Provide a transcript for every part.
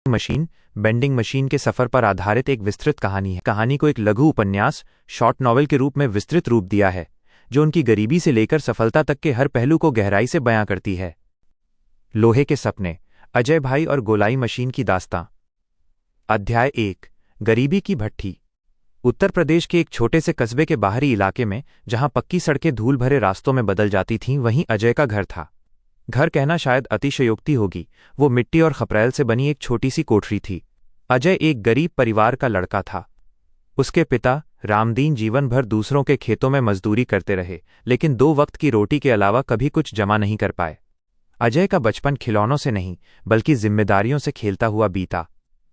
Machine bending machine के सफर पर आधारित एक विस्तृत कहानी है। कहानी को एक लघु उपन्यास शॉर्ट नॉवेल के रूप में विस्तृत रूप दिया है, जो उनकी गरीबी से लेकर सफलता तक के हर पहलू को गहराई से बयां करती है। लोहे के सपने, अजय भाई और गोलाई मशीन की दास्तां। अध्याय 1, गरीबी की भट्ठी। उत्तर प्रदेश के एक छोटे से कस्बे के बाहरी इलाके में, जहां पक्की सड़कें धूल भरे रास्तों में बदल जाती थीं, वहीं अजय का घर था। घर कहना शायद अतिशयोक्ति होगी, वो मिट्टी और खपरेल से बनी एक छोटी सी कोठरी थी। अजय एक गरीब परिवार का लड़का था। उसके पिता रामदीन जीवन भर दूसरों के खेतों में मजदूरी करते रहे, लेकिन 2 वक्त की रोटी के अलावा कभी कुछ जमा नहीं कर पाए। अजय का बचपन खिलौनों से नहीं, बल्कि जिम्मेदारियों से खेलता हुआ बीता।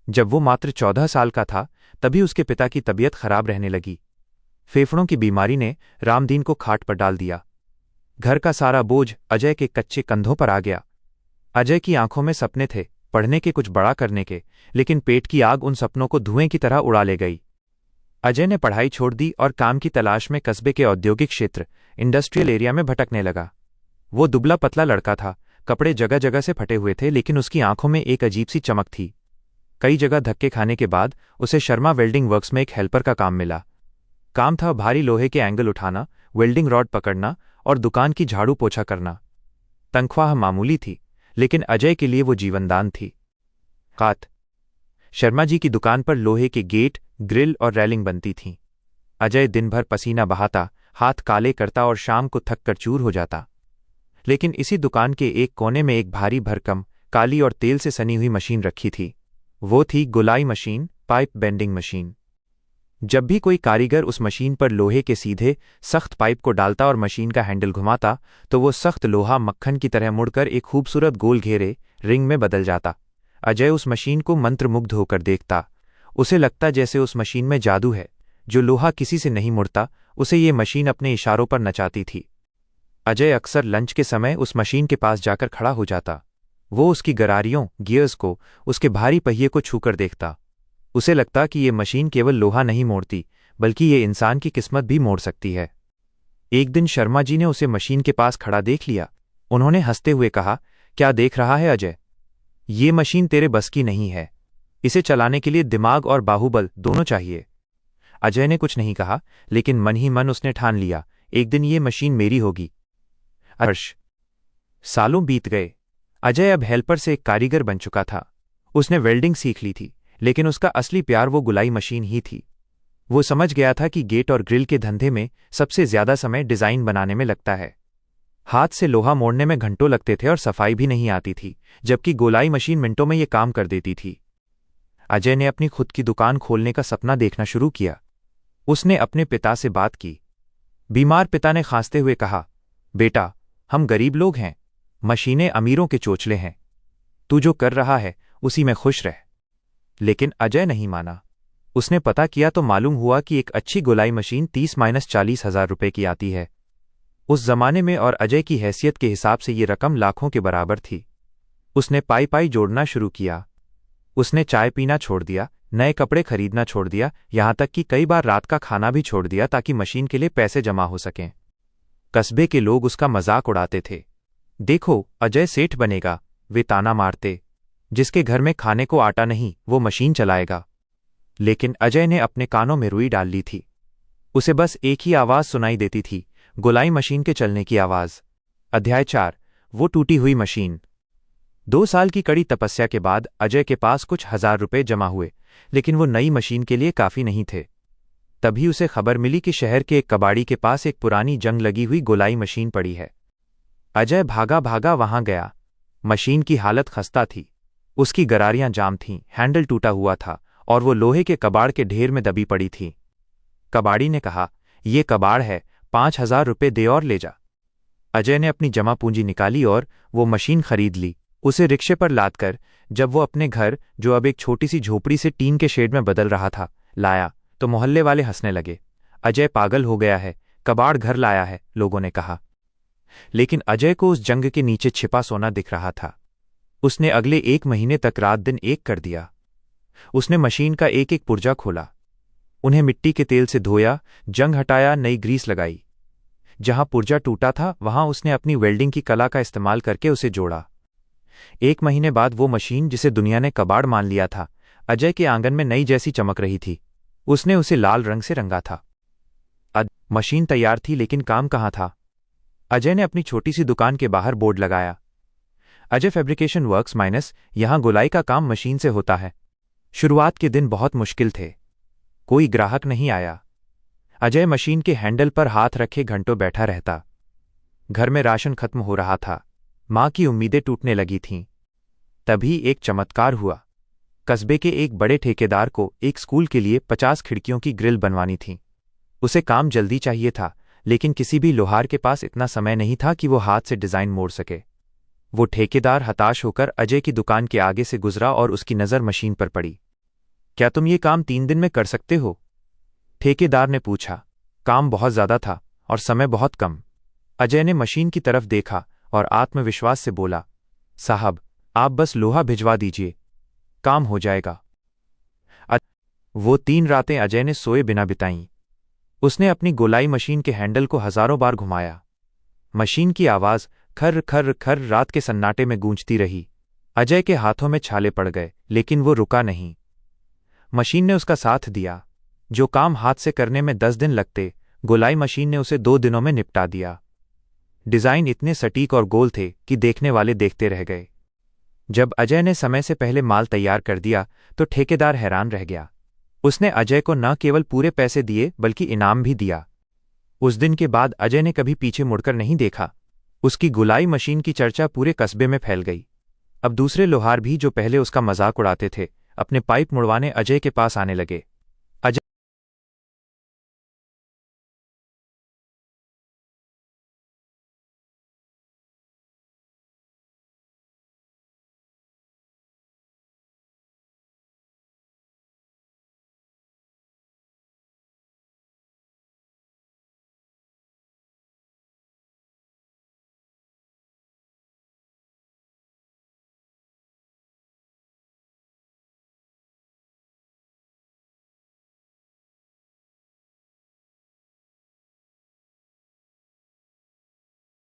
जब वो मात्र 14 साल का था, तभी उसके पिता की तबीयत खराब रहने लगी। फेफड़ों की बीमारी ने रामदीन को खाट पर डाल दिया। घर का सारा बोझ अजय के कच्चे कंधों पर आ गया। अजय की आंखों में सपने थे, पढ़ने के, कुछ बड़ा करने के, लेकिन पेट की आग उन सपनों को धुएं की तरह उड़ा ले गई। अजय ने पढ़ाई छोड़ दी और काम की तलाश में कस्बे के औद्योगिक क्षेत्र, इंडस्ट्रियल एरिया में भटकने लगा। वो दुबला पतला लड़का था, कपड़े जगह जगह से फटे हुए थे, लेकिन उसकी आंखों में एक अजीब सी चमक थी। कई जगह धक्के खाने के बाद उसे शर्मा वेल्डिंग वर्क्स में एक हेल्पर का काम मिला। काम था भारी लोहे के एंगल उठाना, वेल्डिंग रॉड पकड़ना और दुकान की झाड़ू पोछा करना। तनख्वाह मामूली थी, लेकिन अजय के लिए वो जीवनदान थी। शर्मा जी की दुकान पर लोहे के गेट, ग्रिल और रेलिंग बनती थीं। अजय दिन भर पसीना बहाता, हाथ काले करता और शाम को थक कर चूर हो जाता। लेकिन इसी दुकान के एक कोने में एक भारी भरकम, काली और तेल से सनी हुई मशीन रखी थी। वो थी गोलाई मशीन, पाइप बेंडिंग मशीन। जब भी कोई कारीगर उस मशीन पर लोहे के सीधे, सख्त पाइप को डालता और मशीन का हैंडल घुमाता, तो वो सख्त लोहा मक्खन की तरह मुड़कर एक खूबसूरत गोल घेरे रिंग में बदल जाता। अजय उस मशीन को मंत्रमुग्ध होकर देखता। उसे लगता जैसे उस मशीन में जादू है। जो लोहा किसी से नहीं मुड़ता, उसे ये मशीन अपने इशारों पर नचाती थी। अजय अक्सर लंच के समय उस मशीन के पास जाकर खड़ा हो जाता। वो उसकी गरारियों, गियर्स को, उसके भारी पहिए को छूकर देखता। उसे लगता कि ये मशीन केवल लोहा नहीं मोड़ती, बल्कि ये इंसान की किस्मत भी मोड़ सकती है। एक दिन शर्मा जी ने उसे मशीन के पास खड़ा देख लिया। उन्होंने हंसते हुए कहा, क्या देख रहा है अजय? ये मशीन तेरे बस की नहीं है। इसे चलाने के लिए दिमाग और बाहुबल दोनों चाहिए। अजय ने कुछ नहीं कहा, लेकिन मन ही मन उसने ठान लिया, एक दिन ये मशीन मेरी होगी। सालों बीत गए। अजय अब हेल्पर से एक कारीगर बन चुका था। उसने वेल्डिंग सीख ली थी, लेकिन उसका असली प्यार वो गुलाई मशीन ही थी। वो समझ गया था कि गेट और ग्रिल के धंधे में सबसे ज्यादा समय डिजाइन बनाने में लगता है। हाथ से लोहा मोड़ने में घंटों लगते थे और सफाई भी नहीं आती थी, जबकि गोलाई मशीन मिनटों में ये काम कर देती थी। अजय ने अपनी खुद की दुकान खोलने का सपना देखना शुरू किया। उसने अपने पिता से बात की। बीमार पिता ने खांसते हुए कहा, बेटा, हम गरीब लोग हैं, मशीनें अमीरों के चोचले हैं। तू जो कर रहा है उसी में खुश रह। लेकिन अजय नहीं माना। उसने पता किया तो मालूम हुआ कि एक अच्छी गोलाई मशीन 30-40 हजार रुपए की आती है। उस जमाने में और अजय की हैसियत के हिसाब से ये रकम लाखों के बराबर थी। उसने पाई जोड़ना शुरू किया। उसने चाय पीना छोड़ दिया, नए कपड़े खरीदना छोड़ दिया, यहां तक कि कई बार रात का खाना भी छोड़ दिया ताकि मशीन के लिए पैसे जमा हो सकें। कस्बे के लोग उसका मजाक उड़ाते थे। देखो, अजय सेठ बनेगा, वे ताना मारते। जिसके घर में खाने को आटा नहीं, वो मशीन चलाएगा। लेकिन अजय ने अपने कानों में रुई डाल ली थी। उसे बस एक ही आवाज सुनाई देती थी, गोलाई मशीन के चलने की आवाज। अध्याय 4, वो टूटी हुई मशीन। 2 साल की कड़ी तपस्या के बाद अजय के पास कुछ हजार रुपए जमा हुए, लेकिन वो नई मशीन के लिए काफी नहीं थे। तभी उसे खबर मिली कि शहर के एक कबाड़ी के पास एक पुरानी जंग लगी हुई गोलाई मशीन पड़ी है। अजय भागा भागा वहां गया। मशीन की हालत खस्ता थी। उसकी गरारियां जाम थीं, हैंडल टूटा हुआ था और वो लोहे के कबाड़ के ढेर में दबी पड़ी थी। कबाड़ी ने कहा, ये कबाड़ है, 5,000 रुपये दे और ले जा। अजय ने अपनी जमा पूंजी निकाली और वो मशीन खरीद ली। उसे रिक्शे पर लादकर जब वो अपने घर, जो अब एक छोटी सी झोपड़ी से टीन के शेड में बदल रहा था, लाया, तो मोहल्ले वाले हंसने लगे। अजय पागल हो गया है, कबाड़ घर लाया है, लोगों ने कहा। लेकिन अजय को उस जंग के नीचे छिपा सोना दिख रहा था। उसने अगले 1 महीने तक रात दिन एक कर दिया। उसने मशीन का एक एक पुर्जा खोला, उन्हें मिट्टी के तेल से धोया, जंग हटाया, नई ग्रीस लगाई। जहां पुर्जा टूटा था, वहां उसने अपनी वेल्डिंग की कला का इस्तेमाल करके उसे जोड़ा। 1 महीने बाद वो मशीन जिसे दुनिया ने कबाड़ मान लिया था, अजय के आंगन में नई जैसी चमक रही थी। उसने उसे लाल रंग से रंगा था। मशीन तैयार थी, लेकिन काम कहाँ था? अजय ने अपनी छोटी सी दुकान के बाहर बोर्ड लगाया, अजय फैब्रिकेशन वर्क्स माइनस, यहाँ गोलाई का काम मशीन से होता है। शुरुआत के दिन बहुत मुश्किल थे। कोई ग्राहक नहीं आया। अजय मशीन के हैंडल पर हाथ रखे घंटों बैठा रहता। घर में राशन खत्म हो रहा था। माँ की उम्मीदें टूटने लगी थीं। तभी एक चमत्कार हुआ। कस्बे के एक बड़े ठेकेदार को एक स्कूल के लिए 50 खिड़कियों की ग्रिल बनवानी थी। उसे काम जल्दी चाहिए था, लेकिन किसी भी लोहार के पास इतना समय नहीं था कि वो हाथ से डिजाइन मोड़ सके। वो ठेकेदार हताश होकर अजय की दुकान के आगे से गुजरा और उसकी नज़र मशीन पर पड़ी। क्या तुम ये काम 3 दिन में कर सकते हो? ठेकेदार ने पूछा। काम बहुत ज़्यादा था और समय बहुत कम। अजय ने मशीन की तरफ देखा और आत्मविश्वास से बोला, साहब, आप बस लोहा भिजवा दीजिए, काम हो जाएगा। वो 3 रातें अजय ने सोए बिना बिताईं। उसने अपनी गोलाई मशीन के हैंडल को हजारों बार घुमाया। मशीन की आवाज़ खर्र खर्र खर्र रात के सन्नाटे में गूंजती रही। अजय के हाथों में छाले पड़ गए, लेकिन वो रुका नहीं। मशीन ने उसका साथ दिया। जो काम हाथ से करने में 10 दिन लगते, गोलाई मशीन ने उसे 2 दिनों में निपटा दिया। डिज़ाइन इतने सटीक और गोल थे कि देखने वाले देखते रह गए। जब अजय ने समय से पहले माल तैयार कर दिया तो ठेकेदार हैरान रह गया। उसने अजय को न केवल पूरे पैसे दिए बल्कि इनाम भी दिया। उस दिन के बाद अजय ने कभी पीछे मुड़कर नहीं देखा। उसकी गुलाई मशीन की चर्चा पूरे कस्बे में फैल गई। अब दूसरे लोहार भी, जो पहले उसका मजाक उड़ाते थे, अपने पाइप मुड़वाने अजय के पास आने लगे।